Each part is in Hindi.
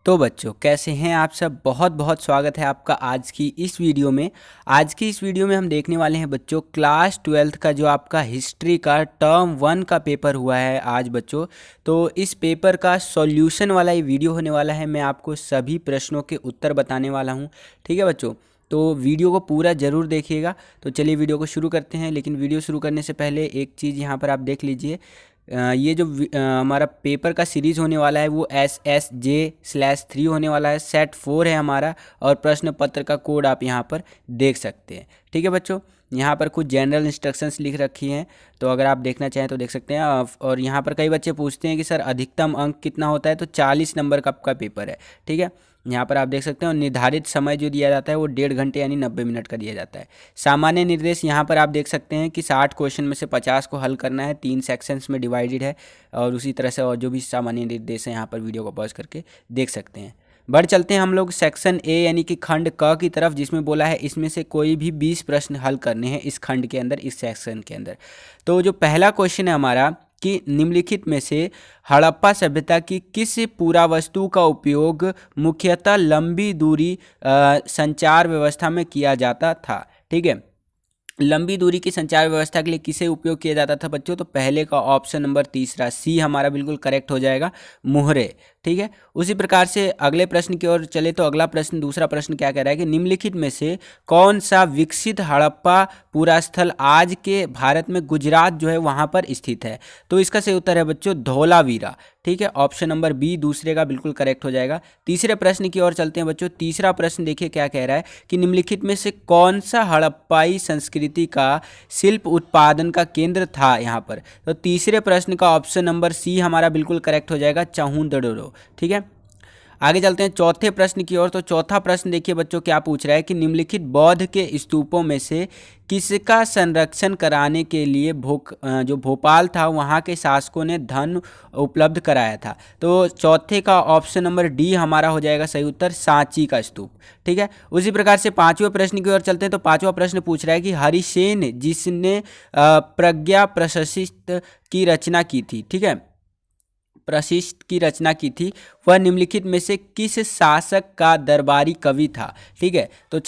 तो बच्चों कैसे हैं आप सब। बहुत बहुत स्वागत है आपका आज की इस वीडियो में। आज की इस वीडियो में हम देखने वाले हैं बच्चों क्लास 12th का जो आपका हिस्ट्री का टर्म 1 का पेपर हुआ है आज बच्चों। तो इस पेपर का सॉल्यूशन वाला ये वीडियो होने वाला है। मैं आपको सभी प्रश्नों के उत्तर बताने वाला हूँ। ठीक है बच्चों, तो वीडियो को पूरा ज़रूर देखिएगा। तो चलिए वीडियो को शुरू करते हैं, लेकिन वीडियो शुरू करने से पहले एक चीज़ यहाँ पर आप देख लीजिए। ये जो हमारा पेपर का सीरीज़ होने वाला है वो SSJ/3 होने वाला है। सेट 4 है हमारा, और प्रश्न पत्र का कोड आप यहाँ पर देख सकते हैं। ठीक है बच्चों, यहाँ पर कुछ जनरल इंस्ट्रक्शंस लिख रखी हैं, तो अगर आप देखना चाहें तो देख सकते हैं। और यहाँ पर कई बच्चे पूछते हैं कि सर अधिकतम अंक कितना होता है, तो 40 नंबर का आपका पेपर है। ठीक है, यहाँ पर आप देख सकते हैं। और निर्धारित समय जो दिया जाता है वो 1.5 घंटे यानी 90 मिनट का दिया जाता है। सामान्य निर्देश यहाँ पर आप देख सकते हैं कि 60 क्वेश्चन में से 50 को हल करना है। 3 सेक्शंस में डिवाइडेड है, और उसी तरह से और जो भी सामान्य निर्देश है यहाँ पर वीडियो को पॉज करके देख सकते हैं। बढ़ चलते हैं हम लोग सेक्शन ए यानी कि खंड क की तरफ, जिसमें बोला है इसमें से कोई भी 20 प्रश्न हल करने हैं इस खंड के अंदर, इस सेक्शन के अंदर। तो जो पहला क्वेश्चन है हमारा कि निम्नलिखित में से हड़प्पा सभ्यता की किस पुरावस्तु का उपयोग मुख्यतः लंबी दूरी संचार व्यवस्था में किया जाता था। ठीक है, लंबी दूरी की संचार व्यवस्था के लिए किसे उपयोग किया जाता था बच्चों, तो पहले का ऑप्शन नंबर तीसरा सी हमारा बिल्कुल करेक्ट हो जाएगा, मुहरे। ठीक है, उसी प्रकार से अगले प्रश्न की ओर चले तो अगला प्रश्न, दूसरा प्रश्न क्या कह रहा है कि निम्नलिखित में से कौन सा विकसित हड़प्पा पूरा स्थल आज के भारत में गुजरात जो है वहाँ पर स्थित है, तो इसका सही उत्तर है बच्चों धौलावीरा। ठीक है, ऑप्शन नंबर बी दूसरे का बिल्कुल करेक्ट हो जाएगा। तीसरे प्रश्न की ओर चलते हैं बच्चों। तीसरा प्रश्न देखिए क्या कह रहा है कि निम्नलिखित में से कौन सा हड़प्पाई संस्कृति का शिल्प उत्पादन का केंद्र था यहाँ पर, तो तीसरे प्रश्न का ऑप्शन नंबर सी हमारा बिल्कुल करेक्ट हो जाएगा, चाहुंडड़ो। ठीक है, आगे चलते हैं चौथे प्रश्न की ओर। तो चौथा प्रश्न देखिए बच्चों क्या पूछ रहा है कि निम्नलिखित बौद्ध के स्तूपों में से किसका संरक्षण कराने के लिए जो भोपाल था वहाँ के शासकों ने धन उपलब्ध कराया था, तो चौथे का ऑप्शन नंबर डी हमारा हो जाएगा सही उत्तर, सांची का स्तूप। ठीक है, उसी प्रकार से पांचवें प्रश्न की ओर चलते हैं। तो पांचवा प्रश्न पूछ रहा है कि हरिसेन जिसने प्रज्ञा प्रशस्त की रचना की थी, ठीक है, प्रशिष्ट की रचना की थी, वह निम्नलिखित में से किस शासक का दरबारी कवि था। ठीक है, तो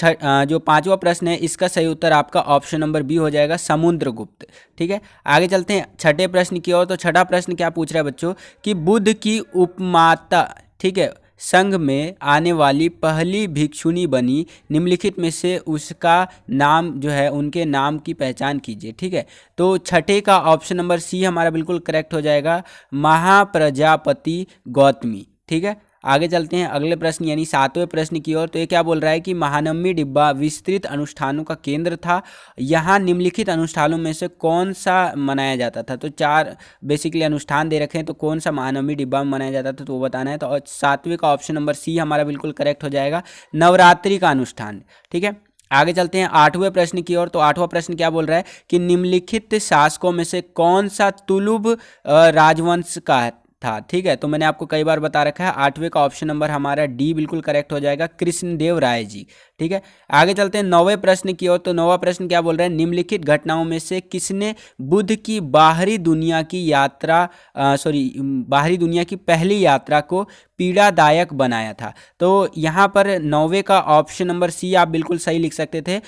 जो पांचवा प्रश्न है इसका सही उत्तर आपका ऑप्शन नंबर बी हो जाएगा, समुद्रगुप्त। ठीक है, आगे चलते हैं छठे प्रश्न की ओर। तो छठा प्रश्न क्या पूछ रहा है बच्चों कि बुद्ध की उपमाता, ठीक है, संघ में आने वाली पहली भिक्षुणी बनी, निम्नलिखित में से उसका नाम जो है, उनके नाम की पहचान कीजिए। ठीक है, तो छठे का ऑप्शन नंबर सी हमारा बिल्कुल करेक्ट हो जाएगा, महाप्रजापति गौतमी। ठीक है, आगे चलते हैं अगले प्रश्न यानी सातवें प्रश्न की ओर। तो ये क्या बोल रहा है कि महानवमी डिब्बा विस्तृत अनुष्ठानों का केंद्र था। यहाँ निम्नलिखित अनुष्ठानों में से कौन सा मनाया जाता था, तो 4 बेसिकली अनुष्ठान दे रखे हैं, तो कौन सा महानवमी डिब्बा में मनाया जाता था तो वो बताना है। तो सातवें का ऑप्शन नंबर सी हमारा बिल्कुल करेक्ट हो जाएगा, नवरात्रि का अनुष्ठान। ठीक है, आगे चलते हैं आठवें प्रश्न की ओर। तो आठवां प्रश्न क्या बोल रहा है कि निम्नलिखित शासकों में से कौन सा तुलुभ राजवंश का था। ठीक है, तो मैंने आपको कई बार बता रखा है, आठवें का ऑप्शन नंबर हमारा डी बिल्कुल करेक्ट हो जाएगा, कृष्णदेव राय जी। ठीक है, आगे चलते हैं नौवें प्रश्न की ओर। तो नौवां प्रश्न क्या बोल रहा है, निम्नलिखित घटनाओं में से किसने बुद्ध की बाहरी दुनिया की पहली यात्रा को पीड़ादायक बनाया था। तो यहाँ पर नौवे का ऑप्शन नंबर सी आप बिल्कुल सही लिख सकते थे,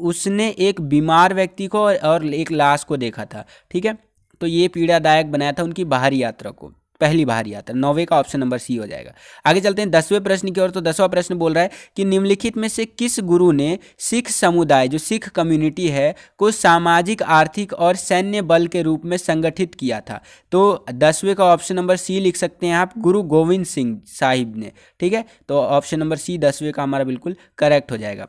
उसने एक बीमार व्यक्ति को और एक लाश को देखा था। ठीक है, तो ये पीड़ादायक बनाया था उनकी बाहरी यात्रा को, पहली बाहरी यात्रा। नौवे का ऑप्शन नंबर सी हो जाएगा। आगे चलते हैं 10वें प्रश्न की ओर। तो 10वां प्रश्न बोल रहा है कि निम्नलिखित में से किस गुरु ने सिख समुदाय, जो सिख कम्युनिटी है, को सामाजिक, आर्थिक और सैन्य बल के रूप में संगठित किया था। तो 10वें का ऑप्शन नंबर सी लिख सकते हैं आप, गुरु गोविंद सिंह साहिब ने। ठीक है, तो ऑप्शन नंबर सी 10वें का हमारा बिल्कुल करेक्ट हो जाएगा।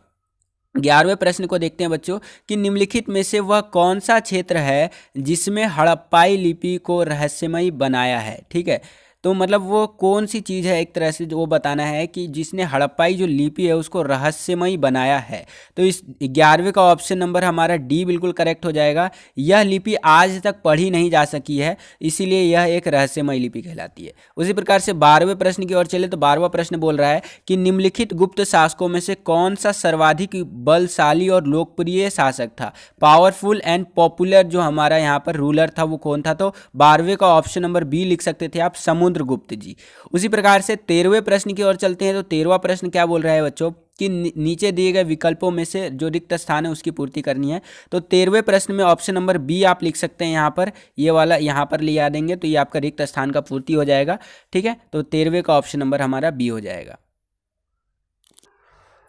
11वें प्रश्न को देखते हैं बच्चों कि निम्नलिखित में से वह कौन सा क्षेत्र है जिसमें हड़प्पाई लिपि को रहस्यमयी बनाया है। ठीक है, तो मतलब वो कौन सी चीज़ है, एक तरह से जो वो बताना है कि जिसने हड़प्पाई जो लिपि है उसको रहस्यमयी बनाया है। तो इस 11वें का ऑप्शन नंबर हमारा डी बिल्कुल करेक्ट हो जाएगा, यह लिपि आज तक पढ़ी नहीं जा सकी है, इसीलिए यह एक रहस्यमयी लिपि कहलाती है। उसी प्रकार से 12वें प्रश्न की ओर चले। तो 12वां प्रश्न बोल रहा है कि निम्नलिखित गुप्त शासकों में से कौन सा सर्वाधिक बलशाली और लोकप्रिय शासक था, पावरफुल एंड पॉपुलर जो हमारा यहाँ पर रूलर था वो कौन था, तो 12वें का ऑप्शन नंबर बी लिख सकते थे आप, समुद्रगुप्त समुद्रगुप्त जी। उसी प्रकार से 13वें प्रश्न की ओर चलते हैं। तो 13वां प्रश्न क्या बोल रहा है बच्चों कि नीचे दिए गए विकल्पों में से जो रिक्त स्थान है उसकी पूर्ति करनी है। तो 13वें प्रश्न में ऑप्शन नंबर बी आप लिख सकते हैं। यहाँ पर ये वाला यहाँ पर ले आ देंगे तो ये आपका रिक्त स्थान का पूर्ति हो जाएगा। ठीक है, तो 13वें का ऑप्शन नंबर हमारा बी हो जाएगा।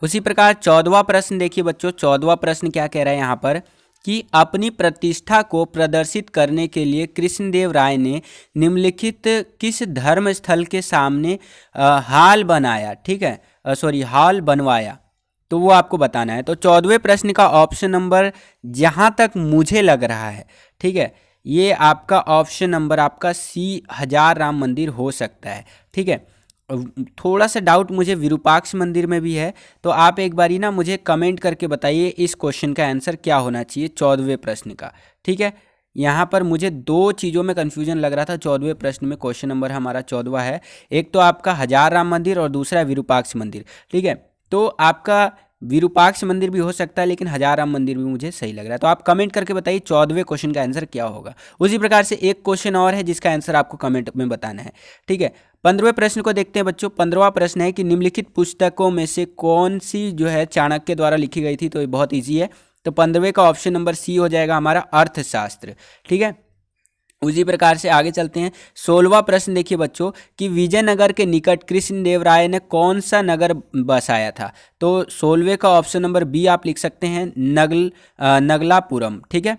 उसी प्रकार 14वां प्रश्न देखिए बच्चों, 14वां प्रश्न क्या कह रहा है यहाँ पर कि अपनी प्रतिष्ठा को प्रदर्शित करने के लिए कृष्णदेव राय ने निम्नलिखित किस धर्म स्थल के सामने हाल बनाया। ठीक है, हाल बनवाया, तो वो आपको बताना है। तो 14वें प्रश्न का ऑप्शन नंबर जहाँ तक मुझे लग रहा है, ठीक है, ये आपका ऑप्शन नंबर आपका सी हजार राम मंदिर हो सकता है। ठीक है, थोड़ा सा डाउट मुझे विरूपाक्ष मंदिर में भी है, तो आप एक बारी ना मुझे कमेंट करके बताइए इस क्वेश्चन का आंसर क्या होना चाहिए 14वें प्रश्न का। ठीक है, यहाँ पर मुझे दो चीज़ों में कन्फ्यूजन लग रहा था। 14वें प्रश्न में क्वेश्चन नंबर हमारा 14वां है, एक तो आपका हजार राम मंदिर और दूसरा विरूपाक्ष मंदिर। ठीक है, तो आपका विरूपाक्ष मंदिर भी हो सकता है लेकिन हजार राम मंदिर भी मुझे सही लग रहा है। तो आप कमेंट करके बताइए 14वें क्वेश्चन का आंसर क्या होगा। उसी प्रकार से एक क्वेश्चन और है जिसका आंसर आपको कमेंट में बताना है। ठीक है, 15वें प्रश्न को देखते हैं बच्चों। 15वां प्रश्न है कि निम्नलिखित पुस्तकों में से कौन सी जो है चाणक्य द्वारा लिखी गई थी। तो ये बहुत ईजी है, तो 15वें का ऑप्शन नंबर सी हो जाएगा हमारा अर्थशास्त्र। ठीक है, उसी प्रकार से आगे चलते हैं। 16वां प्रश्न देखिए बच्चों कि विजयनगर के निकट कृष्णदेव राय ने कौन सा नगर बसाया था। तो 16वें का ऑप्शन नंबर बी आप लिख सकते हैं, नगलापुरम। ठीक है,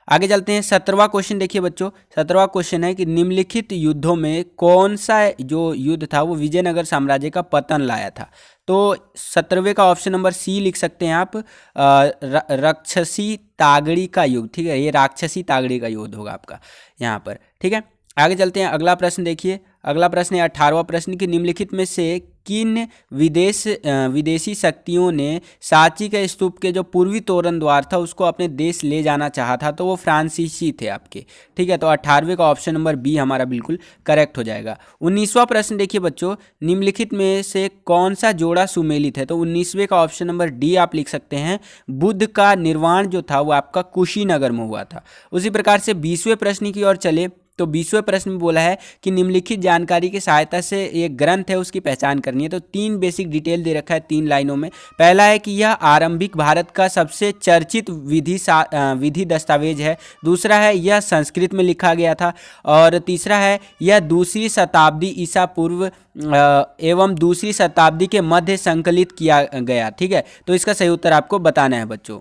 आगे चलते हैं। 17वां क्वेश्चन देखिए बच्चों। 17वां क्वेश्चन है कि निम्नलिखित युद्धों में कौन सा जो युद्ध था वो विजयनगर साम्राज्य का पतन लाया था। तो 17वें का ऑप्शन नंबर सी लिख सकते हैं आप, राक्षसी तागड़ी का युद्ध। ठीक है, ये राक्षसी तागड़ी का युद्ध होगा आपका यहाँ पर। ठीक है, आगे चलते हैं। अगला प्रश्न देखिए। अगला प्रश्न है 18वां प्रश्न की निम्नलिखित में से किन विदेशी शक्तियों ने सांची के स्तूप के जो पूर्वी तोरण द्वार था उसको अपने देश ले जाना चाहा था। तो वो फ्रांसीसी थे आपके। ठीक है, तो 18वें का ऑप्शन नंबर बी हमारा बिल्कुल करेक्ट हो जाएगा। 19वां प्रश्न देखिए बच्चों, निम्नलिखित में से कौन सा जोड़ा सुमेलित है। तो 19वें का ऑप्शन नंबर डी आप लिख सकते हैं, बुद्ध का निर्वाण जो था वो आपका कुशीनगर में हुआ था। उसी प्रकार से 20वें प्रश्न की ओर चले तो 20वें प्रश्न में बोला है कि निम्नलिखित जानकारी की सहायता से एक ग्रंथ है उसकी पहचान करनी है। तो 3 बेसिक डिटेल दे रखा है 3 लाइनों में। पहला है कि यह आरंभिक भारत का सबसे चर्चित विधि दस्तावेज है। दूसरा है यह संस्कृत में लिखा गया था। और तीसरा है यह 2वीं शताब्दी ईसा पूर्व एवं 2वीं शताब्दी के मध्य संकलित किया गया। ठीक है, तो इसका सही उत्तर आपको बताना है बच्चों।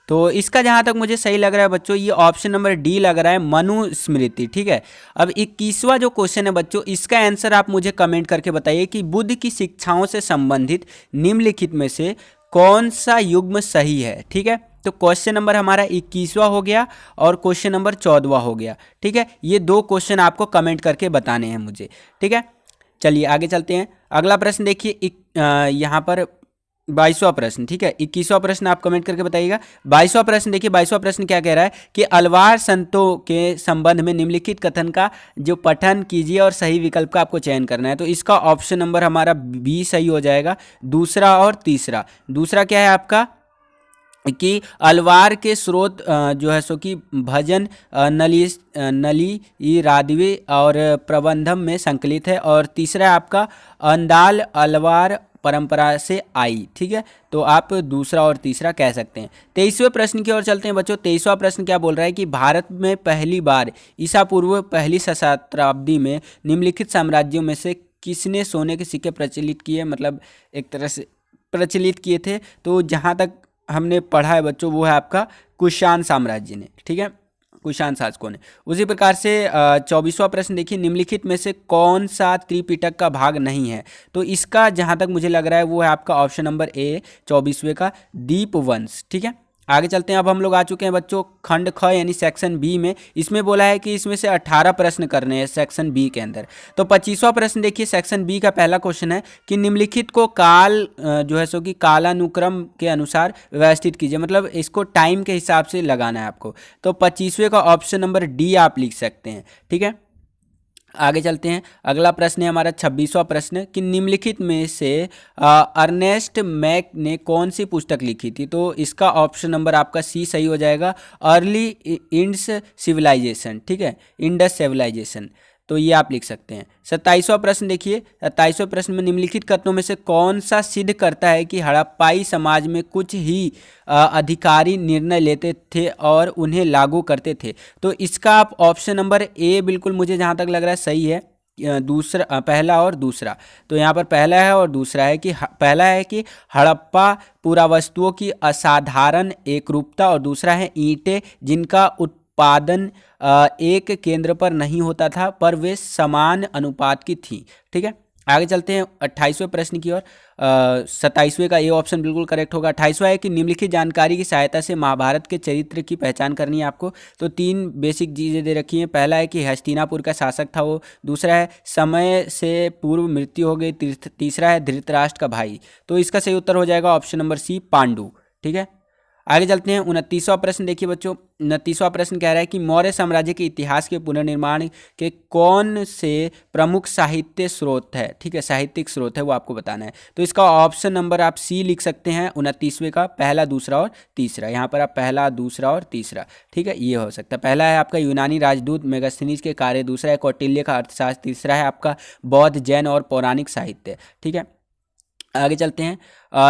तो इसका जहाँ तक मुझे सही लग रहा है बच्चों, ये ऑप्शन नंबर डी लग रहा है, मनुस्मृति। ठीक है, अब 21वां जो क्वेश्चन है बच्चों, इसका आंसर आप मुझे कमेंट करके बताइए कि बुद्ध की शिक्षाओं से संबंधित निम्नलिखित में से कौन सा युग्म सही है। ठीक है, तो क्वेश्चन नंबर हमारा 21वां हो गया और क्वेश्चन नंबर 14वां हो गया। ठीक है, ये 2 क्वेश्चन आपको कमेंट करके बताने हैं मुझे। ठीक है, चलिए आगे चलते हैं। अगला प्रश्न देखिए, यहाँ पर 22वां प्रश्न। ठीक है, 21वां प्रश्न आप कमेंट करके बताइएगा। 22वां प्रश्न देखिए, 22वां प्रश्न क्या कह रहा है कि अलवार संतों के संबंध में निम्नलिखित कथन का जो पठन कीजिए और सही विकल्प का आपको चयन करना है। तो इसका ऑप्शन नंबर हमारा बी सही हो जाएगा, दूसरा और तीसरा। दूसरा क्या है आपका कि अलवार के स्रोत जो है सो कि भजन नली राधवे और प्रबंधम में संकलित है। और तीसरा है आपका अंदाल अलवार परंपरा से आई। ठीक है, तो आप दूसरा और तीसरा कह सकते हैं। 23वें प्रश्न की ओर चलते हैं बच्चों। 23वां प्रश्न क्या बोल रहा है कि भारत में पहली बार ईसा पूर्व पहली सहस्त्राब्दी में निम्नलिखित साम्राज्यों में से किसने सोने के सिक्के प्रचलित किए, मतलब एक तरह से प्रचलित किए थे। तो जहाँ तक हमने पढ़ा है बच्चों वो है आपका कुषाण साम्राज्य ने। ठीक है, कुषाण शासकों ने। उसी प्रकार से 24वां प्रश्न देखिए, निम्नलिखित में से कौन सा त्रिपिटक का भाग नहीं है। तो इसका जहां तक मुझे लग रहा है वो है आपका ऑप्शन नंबर ए 24वें का दीपवंश। ठीक है, आगे चलते हैं। अब हम लोग आ चुके हैं बच्चों खंड ख यानी सेक्शन बी में। इसमें बोला है कि इसमें से 18 प्रश्न करने हैं सेक्शन बी के अंदर। तो 25वां प्रश्न देखिए, सेक्शन बी का पहला क्वेश्चन है कि निम्नलिखित को काल जो है सो कि कालानुक्रम के अनुसार व्यवस्थित कीजिए, मतलब इसको टाइम के हिसाब से लगाना है आपको। तो 25वें का ऑप्शन नंबर डी आप लिख सकते हैं। ठीक है, आगे चलते हैं। अगला प्रश्न है हमारा 26वां प्रश्न कि निम्नलिखित में से अर्नेस्ट मैक ने कौन सी पुस्तक लिखी थी। तो इसका ऑप्शन नंबर आपका सी सही हो जाएगा, अर्ली इंडस सिविलाइजेशन। ठीक है, इंडस सिविलाइजेशन। तो ये आप लिख सकते हैं। 27वां प्रश्न देखिए, 27वें प्रश्न में निम्नलिखित कथनों में से कौन सा सिद्ध करता है कि हड़प्पाई समाज में कुछ ही अधिकारी निर्णय लेते थे और उन्हें लागू करते थे। तो इसका आप ऑप्शन नंबर ए बिल्कुल मुझे जहाँ तक लग रहा है सही है। दूसरा, पहला और दूसरा, तो यहाँ पर पहला है और दूसरा है कि पहला है कि हड़प्पा पुरावस्तुओं की असाधारण एकरूपता, और दूसरा है ईंटें जिनका उत्पादन एक केंद्र पर नहीं होता था पर वे समान अनुपात की थी। ठीक है, आगे चलते हैं 28वें प्रश्न की ओर। 27वें का ए ऑप्शन बिल्कुल करेक्ट होगा। 28वां है कि निम्नलिखित जानकारी की सहायता से महाभारत के चरित्र की पहचान करनी है आपको। तो 3 बेसिक चीज़ें दे रखी हैं। पहला है कि हस्तिनापुर का शासक था वो, दूसरा है समय से पूर्व मृत्यु हो गई, तीसरा है धृतराष्ट्र का भाई। तो इसका सही उत्तर हो जाएगा ऑप्शन नंबर सी, पांडु। ठीक है, आगे चलते हैं 29वां प्रश्न देखिए बच्चों। 29वां प्रश्न कह रहा है कि मौर्य साम्राज्य के इतिहास के पुनर्निर्माण के कौन से प्रमुख साहित्य स्रोत है। ठीक है, साहित्यिक स्रोत है वो आपको बताना है। तो इसका ऑप्शन नंबर आप सी लिख सकते हैं 29वें का, पहला, दूसरा और तीसरा। यहाँ पर आप पहला, दूसरा और तीसरा, ठीक है, ये हो सकता है। पहला है आपका यूनानी राजदूत मेगास्थनीज के कार्य, दूसरा है कौटिल्य का अर्थशास्त्र, तीसरा है आपका बौद्ध, जैन और पौराणिक साहित्य। ठीक है, आगे चलते हैं।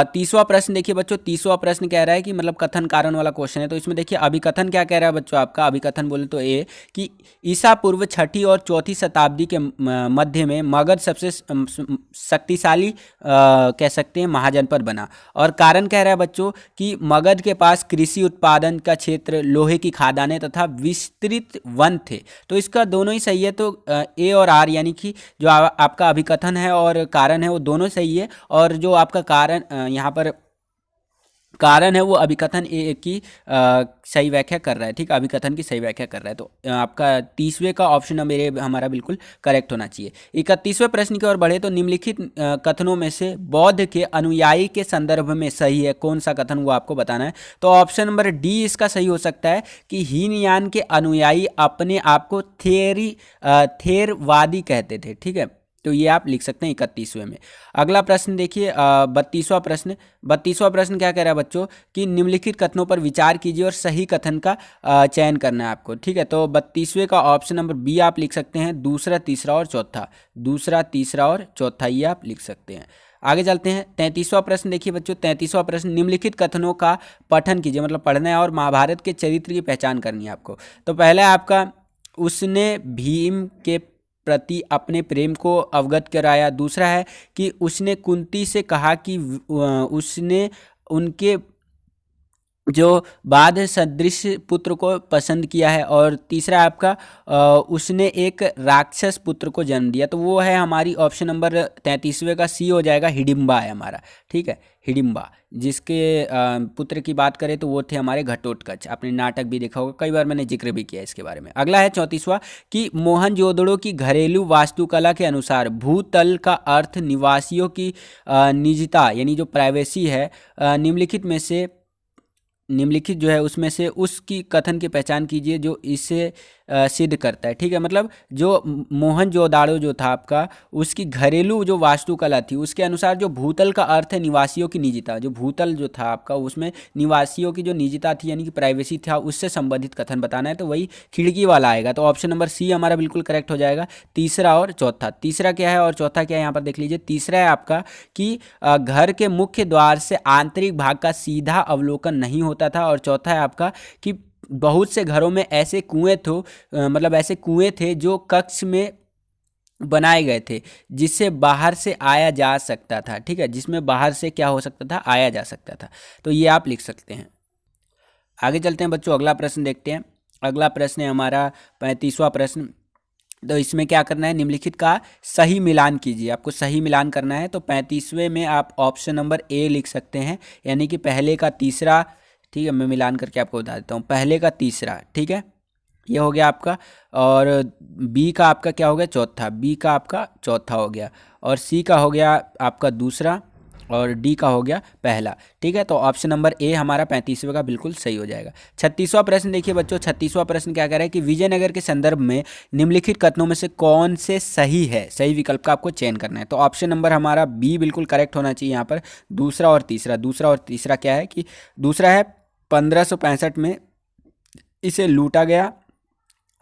30वां प्रश्न देखिए बच्चों। 30वां प्रश्न कह रहा है कि मतलब कथन कारण वाला क्वेश्चन है। तो इसमें देखिए अभिकथन क्या कह रहा है बच्चों आपका। अभिकथन बोले तो ये कि ईसा पूर्व 6ठी और 4थी शताब्दी के मध्य में मगध सबसे शक्तिशाली कह सकते हैं महाजनपद बना। और कारण कह रहा है बच्चों कि मगध के पास कृषि उत्पादन का क्षेत्र, लोहे की खादानें तथा विस्तृत वन थे। तो इसका दोनों ही सही है। तो ए और आर यानी कि जो आपका अभिकथन है और कारण है वो दोनों सही है। और जो आपका कारण यहाँ पर कारण है वो अभिकथन ए की सही व्याख्या कर रहा है। ठीक, अभिकथन की सही व्याख्या कर रहा है। तो आपका 30वें का ऑप्शन नंबर ए हमारा बिल्कुल करेक्ट होना चाहिए। 31वें प्रश्न की ओर बढ़े तो निम्नलिखित कथनों में से बौद्ध के अनुयायी के संदर्भ में सही है कौन सा कथन, वो आपको बताना है। तो ऑप्शन नंबर डी इसका सही हो सकता है कि हीनयान के अनुयायी अपने आप को थेरवादी कहते थे। ठीक है, तो ये आप लिख सकते हैं 31वें में। अगला प्रश्न देखिए 32वां प्रश्न। 32वां प्रश्न क्या कह रहा है बच्चों कि निम्नलिखित कथनों पर विचार कीजिए और सही कथन का चयन करना है आपको। ठीक है, तो 32वें का ऑप्शन नंबर बी आप लिख सकते हैं, दूसरा, तीसरा और चौथा। दूसरा, तीसरा और चौथा ये आप लिख सकते हैं। आगे चलते हैं 33वां प्रश्न देखिए बच्चों। 33वां प्रश्न, निम्नलिखित कथनों का पठन कीजिए, मतलब पढ़ना है और महाभारत के चरित्र की पहचान करनी है आपको। तो पहला है आपका उसने भीम के प्रति अपने प्रेम को अवगत कराया। दूसरा है कि उसने कुंती से कहा कि उसने उनके जो बाद सदृश पुत्र को पसंद किया है। और तीसरा आपका उसने एक राक्षस पुत्र को जन्म दिया। तो वो है हमारी ऑप्शन नंबर 33वें का सी हो जाएगा, हिडिंबा है हमारा। ठीक है, हिडिंबा, जिसके पुत्र की बात करें तो वो थे हमारे घटोत्कच। आपने नाटक भी देखा होगा, कई बार मैंने जिक्र भी किया इसके बारे में। अगला है 34वां कि मोहनजोदड़ो की घरेलू वास्तुकला के अनुसार भूतल का अर्थ निवासियों की निजता यानी जो प्राइवेसी है, निम्नलिखित जो है उसमें से उसकी कथन की पहचान कीजिए जो इसे सिद्ध करता है। ठीक है, मतलब जो मोहनजोदाड़ो जो था आपका, उसकी घरेलू जो वास्तुकला थी उसके अनुसार जो भूतल का अर्थ है निवासियों की निजता, जो भूतल जो था आपका उसमें निवासियों की जो निजता थी यानी कि प्राइवेसी था, उससे संबंधित कथन बताना है। तो वही खिड़की वाला आएगा। तो ऑप्शन नंबर सी हमारा बिल्कुल करेक्ट हो जाएगा। तीसरा और चौथा, तीसरा क्या है और चौथा क्या है यहाँ पर देख लीजिए। तीसरा है आपका कि घर के मुख्य द्वार से आंतरिक भाग का सीधा अवलोकन नहीं होता था। और चौथा है आपका कि बहुत से घरों में ऐसे कुएं मतलब ऐसे कुएं थे जो कक्ष में बनाए गए थे जिससे बाहर से आया जा सकता था। ठीक है, जिसमें बाहर से क्या हो सकता था, आया जा सकता था। तो ये आप लिख सकते हैं। आगे चलते हैं बच्चों, अगला प्रश्न देखते हैं। अगला प्रश्न है हमारा 35वां प्रश्न। तो इसमें क्या करना है, निम्नलिखित का सही मिलान कीजिए। आपको सही मिलान करना है। तो 35वें में आप ऑप्शन नंबर ए लिख सकते हैं, यानी कि पहले का तीसरा। ठीक है, मैं मिलान करके आपको बता देता हूँ। पहले का तीसरा, ठीक है, ये हो गया आपका। और बी का आपका क्या हो गया, चौथा। बी का आपका चौथा हो गया। और सी का हो गया आपका दूसरा। और डी का हो गया पहला। ठीक है, तो ऑप्शन नंबर ए हमारा 35वें का बिल्कुल सही हो जाएगा। 36वां प्रश्न देखिए बच्चों। 36वां प्रश्न क्या कह रहा है कि विजयनगर के संदर्भ में निम्नलिखित कथनों में से कौन से सही है, सही विकल्प का आपको चयन करना है। तो ऑप्शन नंबर हमारा बी बिल्कुल करेक्ट होना चाहिए यहाँ पर, दूसरा और तीसरा। दूसरा और तीसरा क्या है कि दूसरा है 1565 में इसे लूटा गया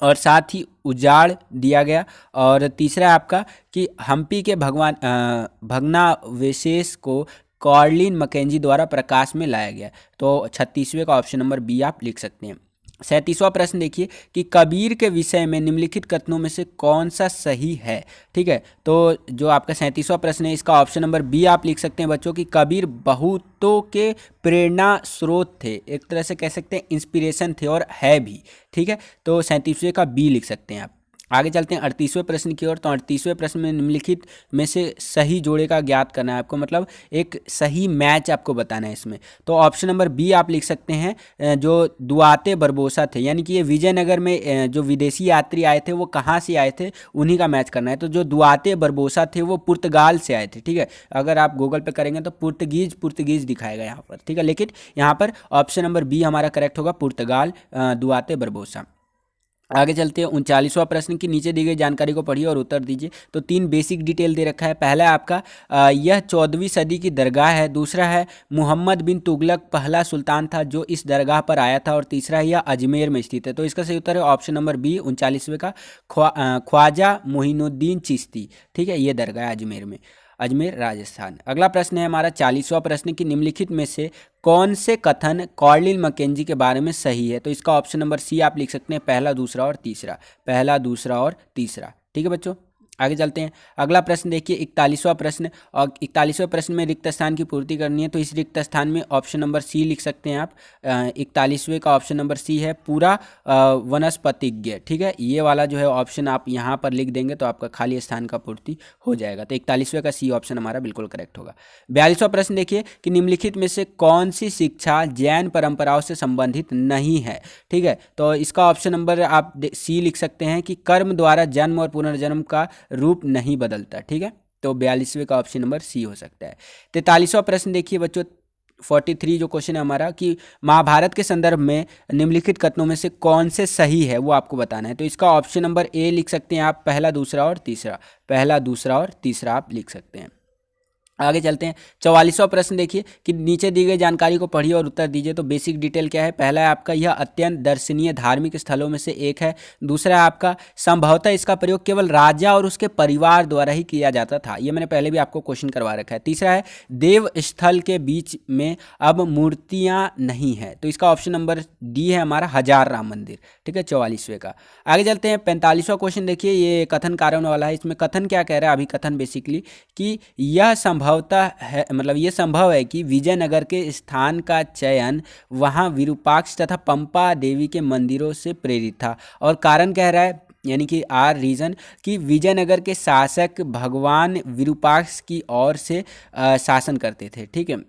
और साथ ही उजाड़ दिया गया। और तीसरा है आपका कि हम्पी के भग्नावशेष को कॉर्लिन मैकेंजी द्वारा प्रकाश में लाया गया। तो 36वें का ऑप्शन नंबर बी आप लिख सकते हैं। 37वां प्रश्न देखिए कि कबीर के विषय में निम्नलिखित कथनों में से कौन सा सही है। ठीक है, तो जो आपका 37वां प्रश्न है इसका ऑप्शन नंबर बी आप लिख सकते हैं बच्चों कि कबीर बहुतों के प्रेरणा स्रोत थे, एक तरह से कह सकते हैं इंस्पिरेशन थे और है भी। ठीक है, तो 37वें का बी लिख सकते हैं आप। आगे चलते हैं 38वें प्रश्न की ओर। तो 38वें प्रश्न में निम्नलिखित में से सही जोड़े का ज्ञात करना है आपको, मतलब एक सही मैच आपको बताना है इसमें। तो ऑप्शन नंबर बी आप लिख सकते हैं, जो दुआते बरबोसा थे, यानी कि ये विजयनगर में जो विदेशी यात्री आए थे वो कहाँ से आए थे, उन्हीं का मैच करना है। तो जो दुआते बरबोसा थे वो पुर्तगाल से आए थे। ठीक है, अगर आप गूगल पे करेंगे तो पुर्तगीज दिखाएगा यहाँ पर। ठीक है, लेकिन यहाँ पर ऑप्शन नंबर बी हमारा करेक्ट होगा, पुर्तगाल, दुआते बरबोसा। आगे चलते हैं 39वां प्रश्न की नीचे दी गई जानकारी को पढ़िए और उत्तर दीजिए। तो 3 बेसिक डिटेल दे रखा है। पहला है आपका यह 14वीं सदी की दरगाह है। दूसरा है मुहम्मद बिन तुगलक पहला सुल्तान था जो इस दरगाह पर आया था। और तीसरा है यह अजमेर में स्थित है। तो इसका सही उत्तर है ऑप्शन नंबर बी 39वें का ख्वाजा मोहिनुद्दीन चिश्ती। ठीक है, ये दरगाह है अजमेर में, अजमेर राजस्थान। अगला प्रश्न है हमारा 40वां प्रश्न की निम्नलिखित में से कौन से कथन कॉर्लिन मैकेंजी के बारे में सही है। तो इसका ऑप्शन नंबर सी आप लिख सकते हैं, पहला, दूसरा और तीसरा। पहला, दूसरा और तीसरा। ठीक है बच्चों, आगे चलते हैं। अगला प्रश्न देखिए 41वां प्रश्न, और 41वें प्रश्न में रिक्त स्थान की पूर्ति करनी है। तो इस रिक्त स्थान में ऑप्शन नंबर सी लिख सकते हैं आप। 41वें का ऑप्शन नंबर सी है, पूरा वनस्पतिज्ञ। ठीक है, ये वाला जो है ऑप्शन आप यहाँ पर लिख देंगे तो आपका खाली स्थान का पूर्ति हो जाएगा। तो 41वें का सी ऑप्शन हमारा बिल्कुल करेक्ट होगा। 42वां प्रश्न देखिए कि निम्नलिखित में से कौन सी शिक्षा जैन परंपराओं से संबंधित नहीं है। ठीक है, तो इसका ऑप्शन नंबर आप सी लिख सकते हैं कि कर्म द्वारा जन्म और पुनर्जन्म का रूप नहीं बदलता। ठीक है, तो 42वें का ऑप्शन नंबर सी हो सकता है। 43वां प्रश्न देखिए बच्चों, 43 जो क्वेश्चन है हमारा कि महाभारत के संदर्भ में निम्नलिखित कथनों में से कौन से सही है वो आपको बताना है। तो इसका ऑप्शन नंबर ए लिख सकते हैं आप, पहला, दूसरा और तीसरा। पहला, दूसरा और तीसरा आप लिख सकते हैं। आगे चलते हैं 44वां प्रश्न देखिए कि नीचे दी गई जानकारी को पढ़िए और उत्तर दीजिए। तो बेसिक डिटेल क्या है। पहला है आपका यह अत्यंत दर्शनीय धार्मिक स्थलों में से एक है। दूसरा है आपका संभवतः इसका प्रयोग केवल राजा और उसके परिवार द्वारा ही किया जाता था, ये मैंने पहले भी आपको क्वेश्चन करवा रखा है। तीसरा है देव स्थल के बीच में अब मूर्तियां नहीं है। तो इसका ऑप्शन नंबर डी है हमारा, हजार राम मंदिर। ठीक है, 44वें का। आगे चलते हैं 45वां क्वेश्चन देखिए, ये कथन कारण वाला है। इसमें कथन क्या कह रहा है, अभी कथन बेसिकली कि यह संभवतः है, मतलब ये संभव है कि विजयनगर के स्थान का चयन वहाँ विरूपाक्ष तथा पंपा देवी के मंदिरों से प्रेरित था। और कारण कह रहा है, यानी कि आर रीजन, कि विजयनगर के शासक भगवान विरूपाक्ष की ओर से शासन करते थे। ठीक है,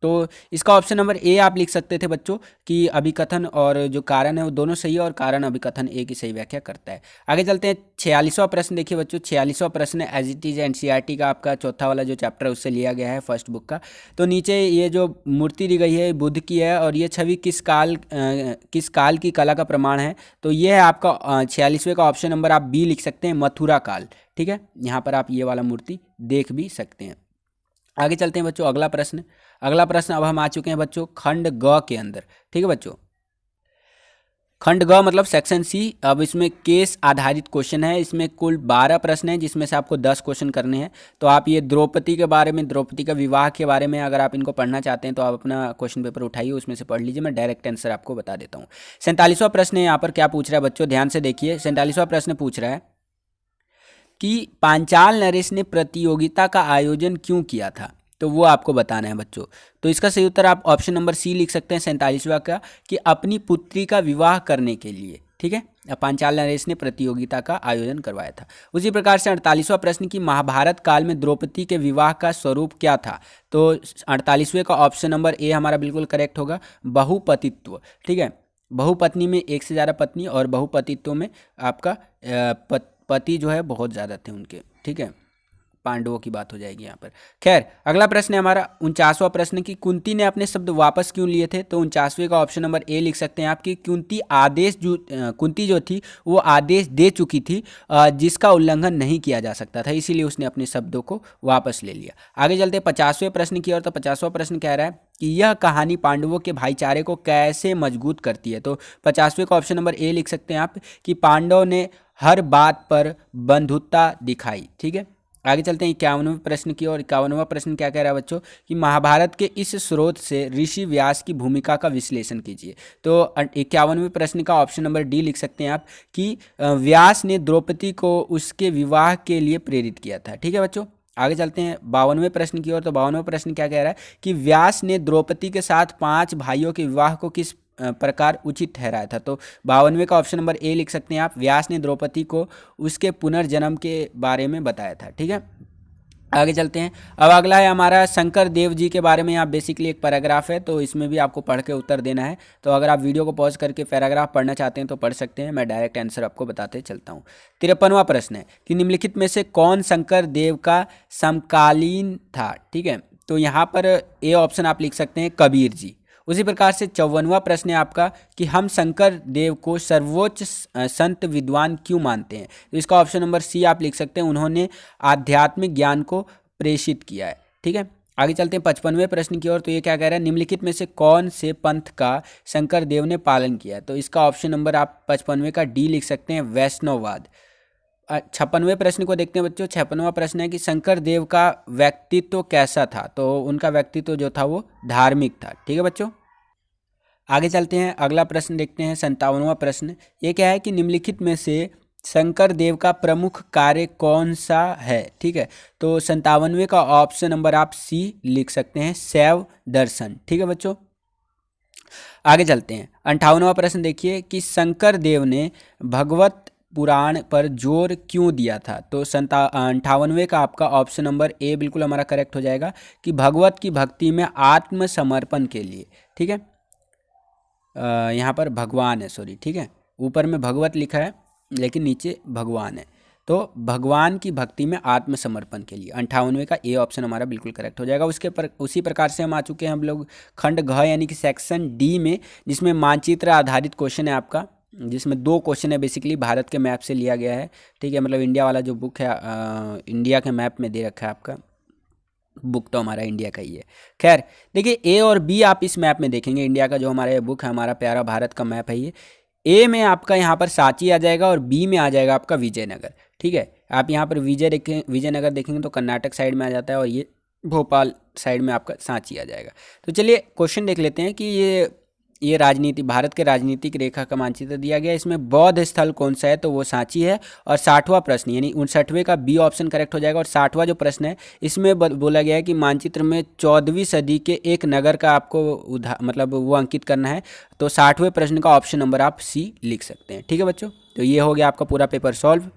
तो इसका ऑप्शन नंबर ए आप लिख सकते थे बच्चों कि अभिकथन और जो कारण है वो दोनों सही है और कारण अभिकथन ए की सही व्याख्या करता है। आगे चलते हैं 46वां प्रश्न देखिए बच्चों। 46वां प्रश्न एज इट इज एनसीईआरटी का आपका चौथा वाला जो चैप्टर है उससे लिया गया है, फर्स्ट बुक का। तो नीचे ये जो मूर्ति दी गई है बुद्ध की है और ये छवि किस काल की कला का प्रमाण है। तो ये है आपका 46वें का ऑप्शन नंबर आप बी लिख सकते हैं, मथुरा काल। ठीक है, यहाँ पर आप ये वाला मूर्ति देख भी सकते हैं। आगे चलते हैं बच्चों, अगला प्रश्न। अगला प्रश्न अब हम आ चुके हैं बच्चों खंड ग के अंदर। ठीक है बच्चों, खंड ग मतलब सेक्शन सी। अब इसमें केस आधारित क्वेश्चन है। इसमें कुल 12 प्रश्न हैं जिसमें से आपको 10 क्वेश्चन करने हैं। तो आप ये द्रौपदी के बारे में, द्रौपदी का विवाह के बारे में अगर आप इनको पढ़ना चाहते हैं तो आप अपना क्वेश्चन पेपर उठाइए, उसमें से पढ़ लीजिए। मैं डायरेक्ट आंसर आपको बता देता हूँ। 47वां प्रश्न है यहाँ पर, क्या पूछ रहा है बच्चों, ध्यान से देखिए। 47वां प्रश्न पूछ रहा है कि पांचाल नरेश ने प्रतियोगिता का आयोजन क्यों किया था। तो वो आपको बताना है बच्चों। तो इसका सही उत्तर आप ऑप्शन नंबर सी लिख सकते हैं 47वां का, कि अपनी पुत्री का विवाह करने के लिए। ठीक है, पांचाल नरेश ने प्रतियोगिता का आयोजन करवाया था। उसी प्रकार से 48वां प्रश्न की महाभारत काल में द्रौपदी के विवाह का स्वरूप क्या था। तो 48वें का ऑप्शन नंबर ए हमारा बिल्कुल करेक्ट होगा, बहुपतित्व। ठीक है, बहुपत्नी में एक से ज़्यादा पत्नी और बहुपतित्व में आपका पति जो है बहुत ज़्यादा थे उनके। ठीक है, पांडवों की बात हो जाएगी यहाँ पर। खैर, अगला प्रश्न है हमारा 49वां प्रश्न कि कुंती ने अपने शब्द वापस क्यों लिए थे। तो 49वें का ऑप्शन नंबर ए लिख सकते हैं आप कि कुंती जो थी वो आदेश दे चुकी थी जिसका उल्लंघन नहीं किया जा सकता था, इसीलिए उसने अपने शब्दों को वापस ले लिया। आगे चलते 50वें प्रश्न की ओर। तो 50वां प्रश्न कह रहा है कि यह कहानी पांडवों के भाईचारे को कैसे मजबूत करती है। तो 50वें का ऑप्शन नंबर ए लिख सकते हैं आप कि पांडव ने हर बात पर बंधुता दिखाई। ठीक है, आगे चलते हैं 51वें प्रश्न की ओर। 51वां प्रश्न क्या कह रहा है बच्चों कि महाभारत के इस स्रोत से ऋषि व्यास की भूमिका का विश्लेषण कीजिए। तो 51वें प्रश्न का ऑप्शन नंबर डी लिख सकते हैं आप कि व्यास ने द्रौपदी को उसके विवाह के लिए प्रेरित किया था। ठीक है बच्चों, आगे चलते हैं 52वें प्रश्न की ओर। तो 52वां प्रश्न क्या कह रहा है कि व्यास ने द्रौपदी के साथ 5 भाइयों के विवाह को किस प्रकार उचित ठहराया था। तो 52वें का ऑप्शन नंबर ए लिख सकते हैं आप, व्यास ने द्रौपदी को उसके पुनर्जन्म के बारे में बताया था। ठीक है, आगे चलते हैं। अब अगला है हमारा शंकर देव जी के बारे में। यहाँ बेसिकली एक पैराग्राफ है, तो इसमें भी आपको पढ़ के उत्तर देना है। तो अगर आप वीडियो को पॉज करके पैराग्राफ पढ़ना चाहते हैं तो पढ़ सकते हैं, मैं डायरेक्ट आंसर आपको बताते चलता हूँ। 53वां प्रश्न है कि निम्नलिखित में से कौन शंकर देव का समकालीन था। ठीक है, तो यहाँ पर ए ऑप्शन आप लिख सकते हैं कबीर जी। उसी प्रकार से 54वां प्रश्न है आपका कि हम शंकर देव को सर्वोच्च संत विद्वान क्यों मानते हैं। तो इसका ऑप्शन नंबर सी आप लिख सकते हैं, उन्होंने आध्यात्मिक ज्ञान को प्रेषित किया है। ठीक है, आगे चलते हैं 55वें प्रश्न की ओर। तो ये क्या कह रहा है, निम्नलिखित में से कौन से पंथ का शंकर देव ने पालन किया। तो इसका ऑप्शन नंबर आप 55वें का डी लिख सकते हैं, वैष्णववाद। 56वें प्रश्न को देखते हैं बच्चों। 56वां प्रश्न है कि शंकर देव का व्यक्तित्व कैसा था। तो उनका व्यक्तित्व जो था वो धार्मिक था। ठीक है बच्चों, आगे चलते हैं, अगला प्रश्न देखते हैं 57वां प्रश्न। ये क्या है कि निम्नलिखित में से शंकर देव का प्रमुख कार्य कौन सा है। ठीक है, तो 57वें का ऑप्शन नंबर आप सी लिख सकते हैं, शैव दर्शन। ठीक है बच्चों, आगे चलते हैं 58वां प्रश्न देखिए कि शंकर देव ने भगवत पुराण पर जोर क्यों दिया था। तो 58वें का आपका ऑप्शन नंबर ए बिल्कुल हमारा करेक्ट हो जाएगा कि भगवत की भक्ति में आत्मसमर्पण के लिए। ठीक है, यहाँ पर भगवान है, सॉरी। ठीक है, ऊपर में भगवत लिखा है लेकिन नीचे भगवान है, तो भगवान की भक्ति में आत्मसमर्पण के लिए 58वें का ए ऑप्शन हमारा बिल्कुल करेक्ट हो जाएगा। उसी प्रकार से हम आ चुके हैं हम लोग खंड घ यानी कि सेक्शन डी में, जिसमें मानचित्र आधारित क्वेश्चन है आपका, जिसमें 2 क्वेश्चन है बेसिकली भारत के मैप से लिया गया है। ठीक है, मतलब इंडिया वाला जो बुक है इंडिया के मैप में दे रखा है आपका, बुक तो हमारा इंडिया का ही है। खैर देखिए, ए और बी आप इस मैप में देखेंगे, इंडिया का जो हमारा बुक है, हमारा प्यारा भारत का मैप है ये। ए में आपका यहाँ पर सांची आ जाएगा और बी में आ जाएगा आपका विजयनगर। ठीक है, आप यहाँ पर विजयनगर देखेंगे तो कर्नाटक साइड में आ जाता है और ये भोपाल साइड में आपका सांची आ जाएगा। तो चलिए क्वेश्चन देख लेते हैं कि ये राजनीति, भारत के राजनीतिक रेखा का मानचित्र दिया गया है। इसमें बौद्ध स्थल कौन सा है, तो वो सांची है। और 60वां प्रश्न यानी 59वें का बी ऑप्शन करेक्ट हो जाएगा। और 60वां जो प्रश्न है इसमें बोला गया है कि मानचित्र में 14वीं सदी के एक नगर का आपको मतलब वो अंकित करना है। तो 60वें प्रश्न का ऑप्शन नंबर आप सी लिख सकते हैं। ठीक है बच्चों, तो ये हो गया आपका पूरा पेपर सॉल्व।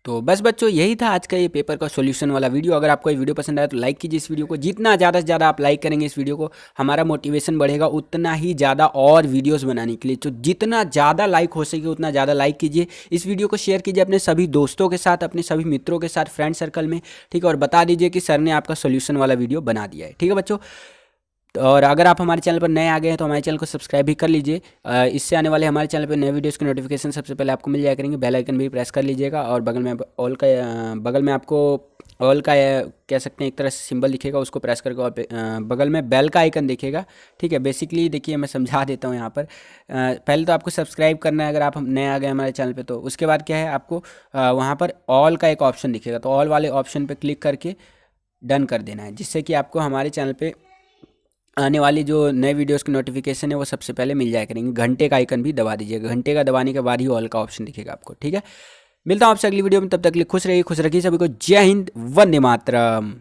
तो बस बच्चों यही था आज का ये पेपर का सॉल्यूशन वाला वीडियो। अगर आपको ये वीडियो पसंद आया तो लाइक कीजिए इस वीडियो को। जितना ज़्यादा से ज़्यादा आप लाइक करेंगे इस वीडियो को, हमारा मोटिवेशन बढ़ेगा उतना ही ज़्यादा और वीडियोस बनाने के लिए। तो जितना ज़्यादा लाइक हो सके उतना ज़्यादा लाइक कीजिए, इस वीडियो को शेयर कीजिए अपने सभी दोस्तों के साथ, अपने सभी मित्रों के साथ, फ्रेंड सर्कल में। ठीक है, और बता दीजिए कि सर ने आपका सोल्यूशन वाला वीडियो बना दिया है। ठीक है बच्चों, और अगर आप हमारे चैनल पर नए आ गए हैं तो हमारे चैनल को सब्सक्राइब भी कर लीजिए। इससे आने वाले हमारे चैनल पर नए वीडियोस की नोटिफिकेशन सबसे पहले आपको मिल जाया करेंगे। बेल आइकन भी प्रेस कर लीजिएगा और बगल में आपको ऑल का कह सकते हैं एक तरह से सिंबल दिखेगा, उसको प्रेस करके और बगल में बेल का आइकन दिखेगा। ठीक है, बेसिकली देखिए मैं समझा देता हूँ यहाँ पर। पहले तो आपको सब्सक्राइब करना है अगर आप नए आ गए हमारे चैनल पे। तो उसके बाद क्या है, आपको वहाँ पर ऑल का एक ऑप्शन दिखेगा, तो ऑल वाले ऑप्शन पर क्लिक करके डन कर देना है, जिससे कि आपको हमारे चैनल पर आने वाली जो नए वीडियोस की नोटिफिकेशन है वो सबसे पहले मिल जाया करेंगे। घंटे का आइकन भी दबा दीजिएगा, घंटे का दबाने के बाद ही ऑल का ऑप्शन दिखेगा आपको। ठीक है, मिलता हूँ आपसे अगली वीडियो में, तब तक के लिए खुश रहिए, खुश रखिए सभी को। जय हिंद, वंदे मातरम।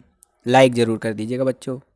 लाइक जरूर कर दीजिएगा बच्चों।